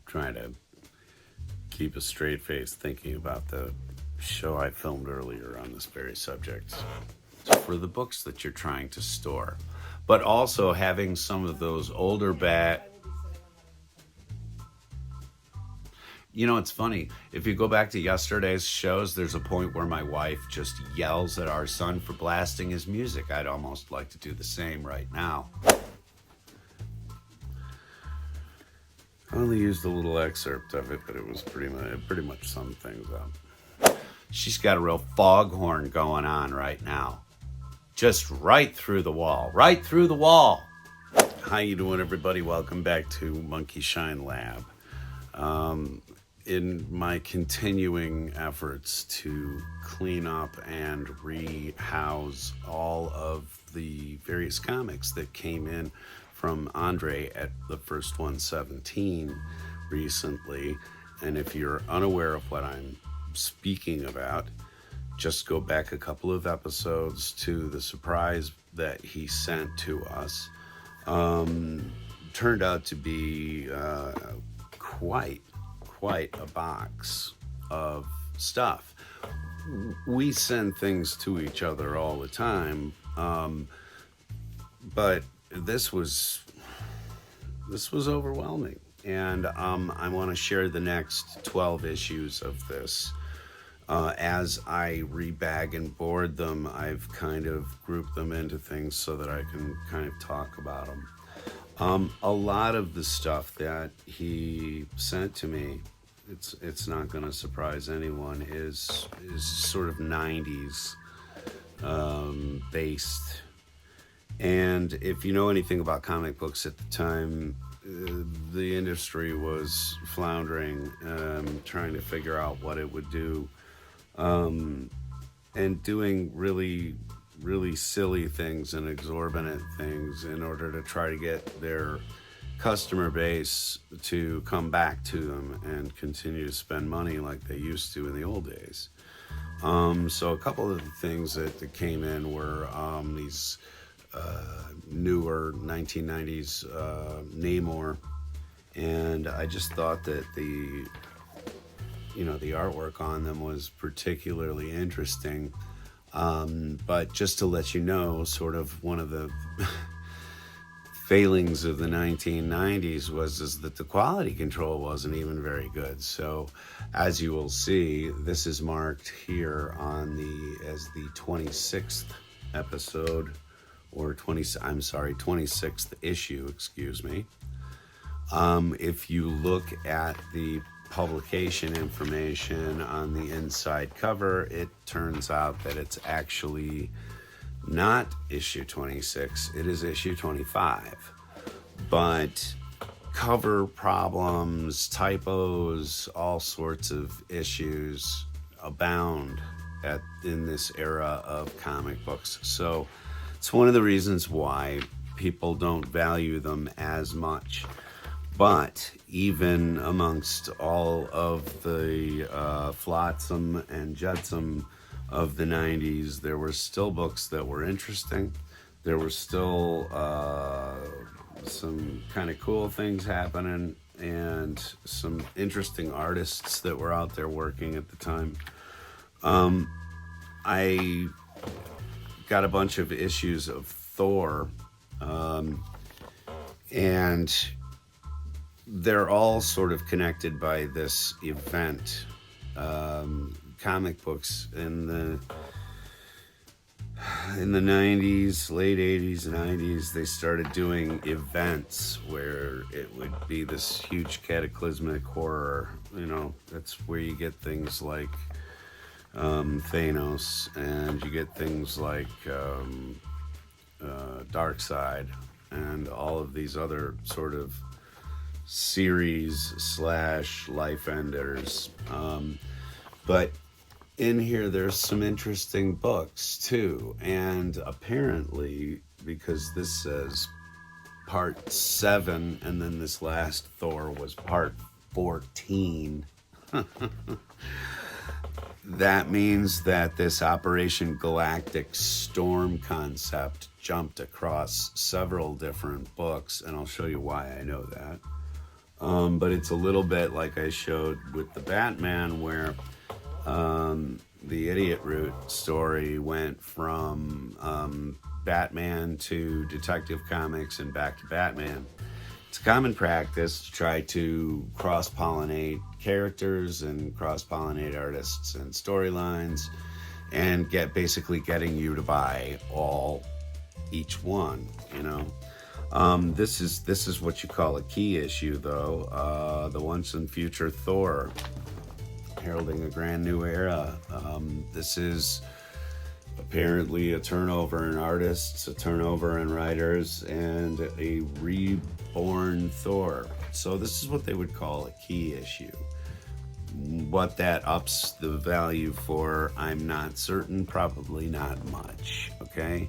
trying to keep a straight face thinking about the show I filmed earlier on this very subject. For the books that you're trying to store, but also having some of those older You know, it's funny. If you go back to yesterday's shows, there's a point where my wife just yells at our son for blasting his music. I'd almost like to do the same right now. I only used a little excerpt of it, but it was pretty much summed things up. She's got a real foghorn going on right now. Just right through the wall. Right through the wall. How you doing, everybody? Welcome back to Monkey Shine Lab. In my continuing efforts to clean up and rehouse all of the various comics that came in from Andre at the First 117 recently, and if you're unaware of what I'm speaking about, just go back a couple of episodes to the surprise that he sent to us. Turned out to be quite a box of stuff. We send things to each other all the time, but this was overwhelming, and I want to share the next 12 issues of this. As I rebag and board them, I've kind of grouped them into things so that I can kind of talk about them. A lot of the stuff that he sent to me, it's not going to surprise anyone, is sort of 90s based. And if you know anything about comic books at the time, the industry was floundering, trying to figure out what it would do, and doing really silly things and exorbitant things in order to try to get their customer base to come back to them and continue to spend money like they used to in the old days. So a couple of the things that came in were these newer 1990s Namor, and I just thought that the artwork on them was particularly interesting. But just to let you know, sort of one of the failings of the 1990s was that the quality control wasn't even very good. So as you will see, this is marked here as the 26th episode, or 26th issue, excuse me. If you look at the publication information on the inside cover, it turns out that it's actually not issue 26, it is issue 25. But cover problems, typos, all sorts of issues abound in this era of comic books. So it's one of the reasons why people don't value them as much. But even amongst all of the flotsam and jetsam of the 90s, there were still books that were interesting. There were still some kind of cool things happening, and some interesting artists that were out there working at the time. I got a bunch of issues of Thor, and they're all sort of connected by this event. Comic books in the 90s, late 80s, 90s, they started doing events where it would be this huge cataclysmic horror. You know, that's where you get things like Thanos, and you get things like Darkseid, and all of these other sort of series / life enders. But in here, there's some interesting books too, and apparently, because this says part 7, and then this last Thor was part 14, that means that this Operation Galactic Storm concept jumped across several different books, and I'll show you why I know that. But it's a little bit like I showed with the Batman, where the Idiot Root story went from Batman to Detective Comics and back to Batman. It's common practice to try to cross-pollinate characters and cross-pollinate artists and storylines, and basically getting you to buy each one, you know. This is what you call a key issue, though. The Once and Future Thor, heralding a grand new era. This is apparently a turnover in artists, a turnover in writers, and a reborn Thor. So this is what they would call a key issue. What that ups the value for, I'm not certain, probably not much, okay?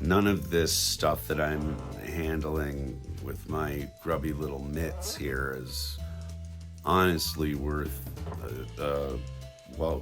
None of this stuff that I'm handling with my grubby little mitts here is honestly worth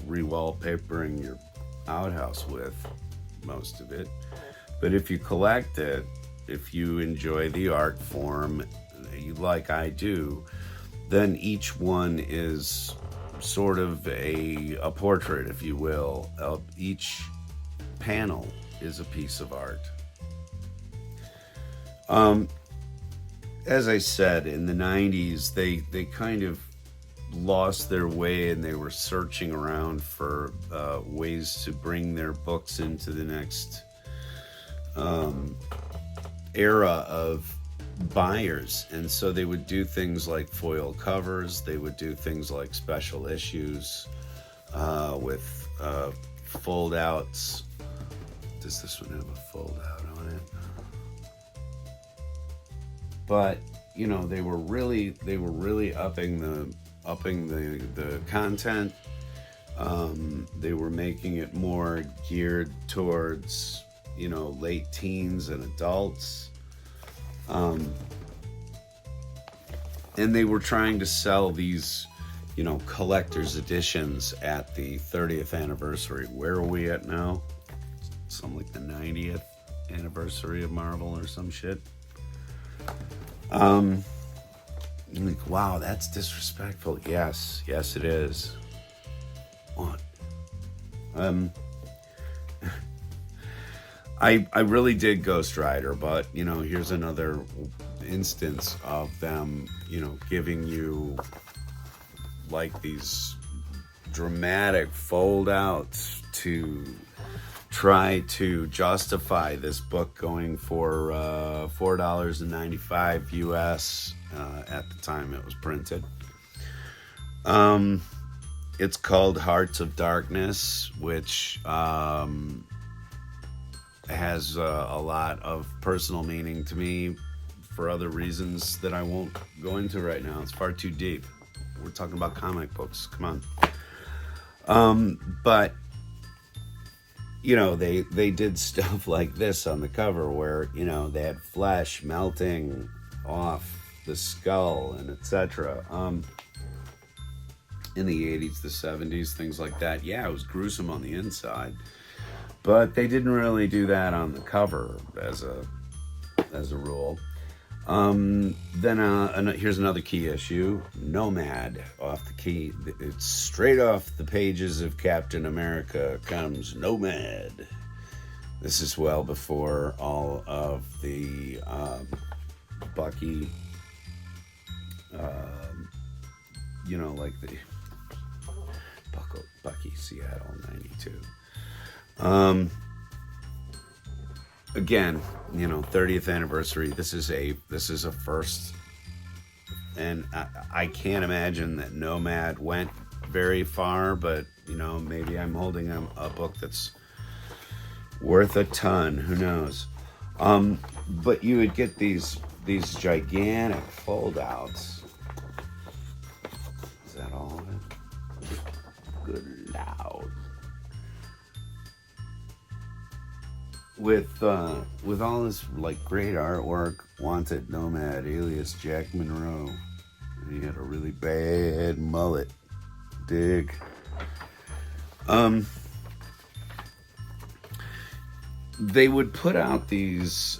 re-wallpapering your outhouse with, most of it. But if you collect it, if you enjoy the art form like I do, then each one is sort of a portrait, if you will. Each panel is a piece of art. As I said, in the 90s, they kind of lost their way, and they were searching around for ways to bring their books into the next era of buyers. And so they would do things like foil covers, they would do things like special issues with fold outs. Does this one have a fold out on it? But you know, they were really upping the content. They were making it more geared towards, you know, late teens and adults. And they were trying to sell these, you know, collector's editions at the 30th anniversary. Where are we at now? Something like the 90th anniversary of Marvel or some shit. Like, wow, that's disrespectful. Yes, it is. What? I really did Ghost Rider, but you know, here's another instance of them, you know, giving you like these dramatic fold outs to try to justify this book going for $4.95 US at the time it was printed. It's called Hearts of Darkness, which has a lot of personal meaning to me for other reasons that I won't go into right now. It's far too deep. We're talking about comic books. Come on. But you know, they did stuff like this on the cover where, you know, they had flesh melting off the skull and etc. In the 80s, the 70s, things like that. Yeah, it was gruesome on the inside, but they didn't really do that on the cover as a rule. Then here's another key issue, Nomad, off the key. It's straight off the pages of Captain America comes Nomad. This is well before all of the Bucky, you know, like the Bucky Seattle 92. Again, you know, 30th anniversary. This is a first, and I can't imagine that Nomad went very far. But you know, maybe I'm holding a book that's worth a ton. Who knows? But you would get these gigantic fold outs. Is that all of it? Good loud. With all this like great artwork, Wanted Nomad, alias Jack Monroe. And he had a really bad mullet. Dig. they would put out these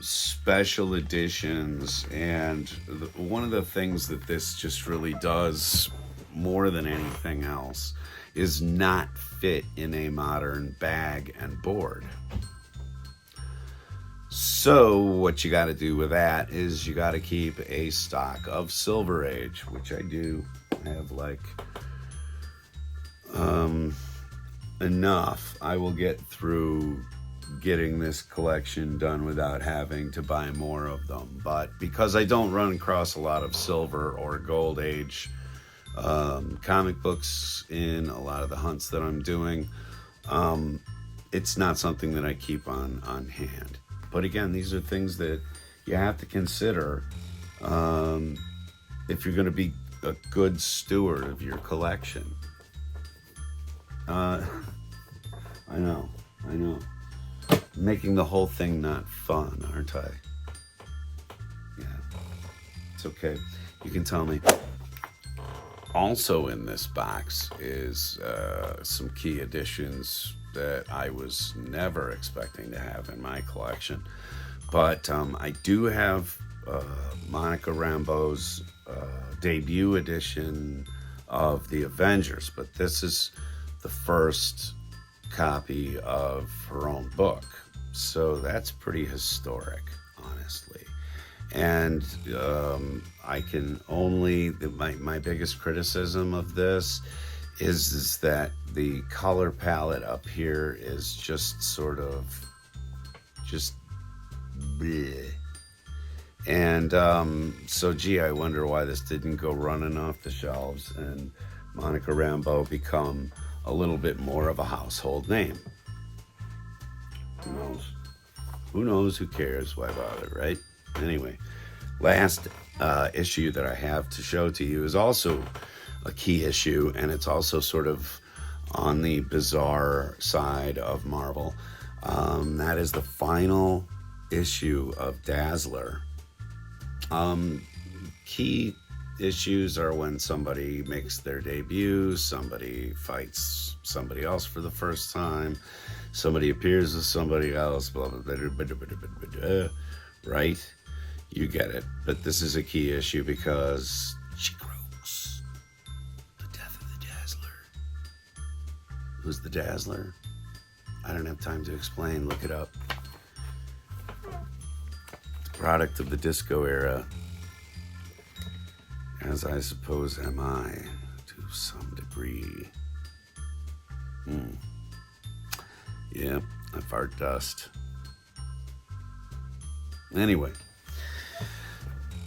special editions, and one of the things that this just really does more than anything else is not fit in a modern bag and board. So what you got to do with that is you got to keep a stock of Silver Age, which I do. I have like enough. I will get through getting this collection done without having to buy more of them. But because I don't run across a lot of Silver or Gold Age comic books in a lot of the hunts that I'm doing, it's not something that I keep on hand. But again, these are things that you have to consider if you're going to be a good steward of your collection. I know. Making the whole thing not fun, aren't I? Yeah, it's okay. You can tell me. Also in this box is some key additions that I was never expecting to have in my collection. But I do have Monica Rambeau's debut edition of the Avengers, but this is the first copy of her own book. So that's pretty historic, honestly. And I can only, my biggest criticism of this is that the color palette up here is just sort of just bleh. And so gee, I wonder why this didn't go running off the shelves and Monica Rambeau become a little bit more of a household name. Who knows? Who knows? Who cares? Why bother, right? Anyway, last issue that I have to show to you is also a key issue, and it's also sort of on the bizarre side of Marvel. That is the final issue of Dazzler. Key issues are when somebody makes their debut, somebody fights somebody else for the first time, somebody appears as somebody else, blah, blah, blah, blah, blah, blah, blah, right? You get it. But this is a key issue because she croaks. The death of the Dazzler. Who's the Dazzler? I don't have time to explain. Look it up. It's a product of the disco era. As I suppose am I, to some degree. Yeah, I fart dust. Anyway,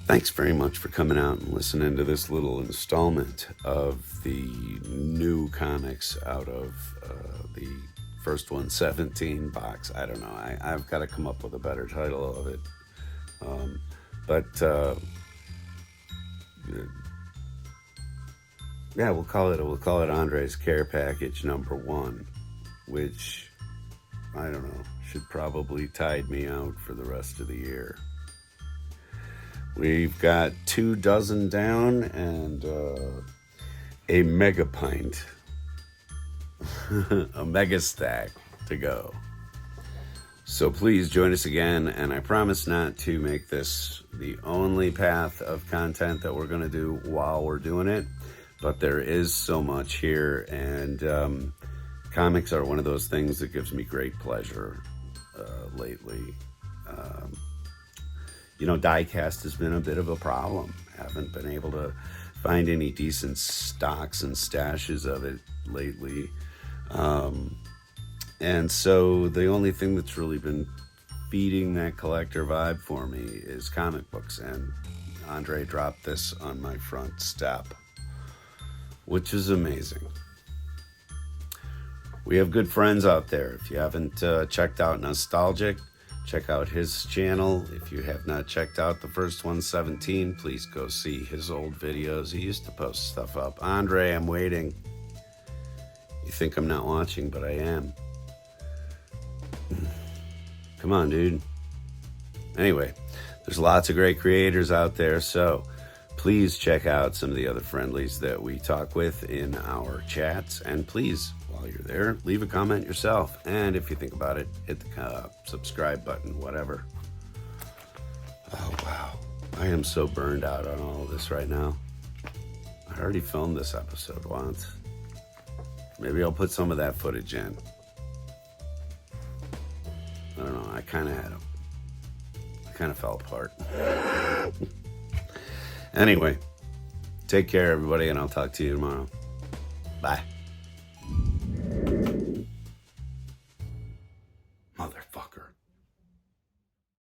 thanks very much for coming out and listening to this little installment of the new comics out of the first 117 box. I don't know. I've got to come up with a better title of it. Yeah, we'll call it Andre's Care Package number 1, which I don't know, should probably tide me out for the rest of the year. We've got 2 dozen down and a mega pint, a mega stack to go. So please join us again, and I promise not to make this the only path of content that we're going to do while we're doing it, but there is so much here, and comics are one of those things that gives me great pleasure lately. Diecast has been a bit of a problem. Haven't been able to find any decent stocks and stashes of it lately. And so the only thing that's really been feeding that collector vibe for me is comic books, and Andre dropped this on my front step, which is amazing. We have good friends out there. If you haven't checked out Nostalgic, check out his channel. If you have not checked out the first 117, please go see his old videos. He used to post stuff up. Andre, I'm waiting. You think I'm not watching, but I am. Come on, dude. Anyway, there's lots of great creators out there, so please check out some of the other friendlies that we talk with in our chats, and please while you're there, leave a comment yourself. And if you think about it, hit the subscribe button, whatever. Oh, wow. I am so burned out on all of this right now. I already filmed this episode once. Maybe I'll put some of that footage in. I don't know. I kind of fell apart. Anyway, take care, everybody, and I'll talk to you tomorrow. Bye.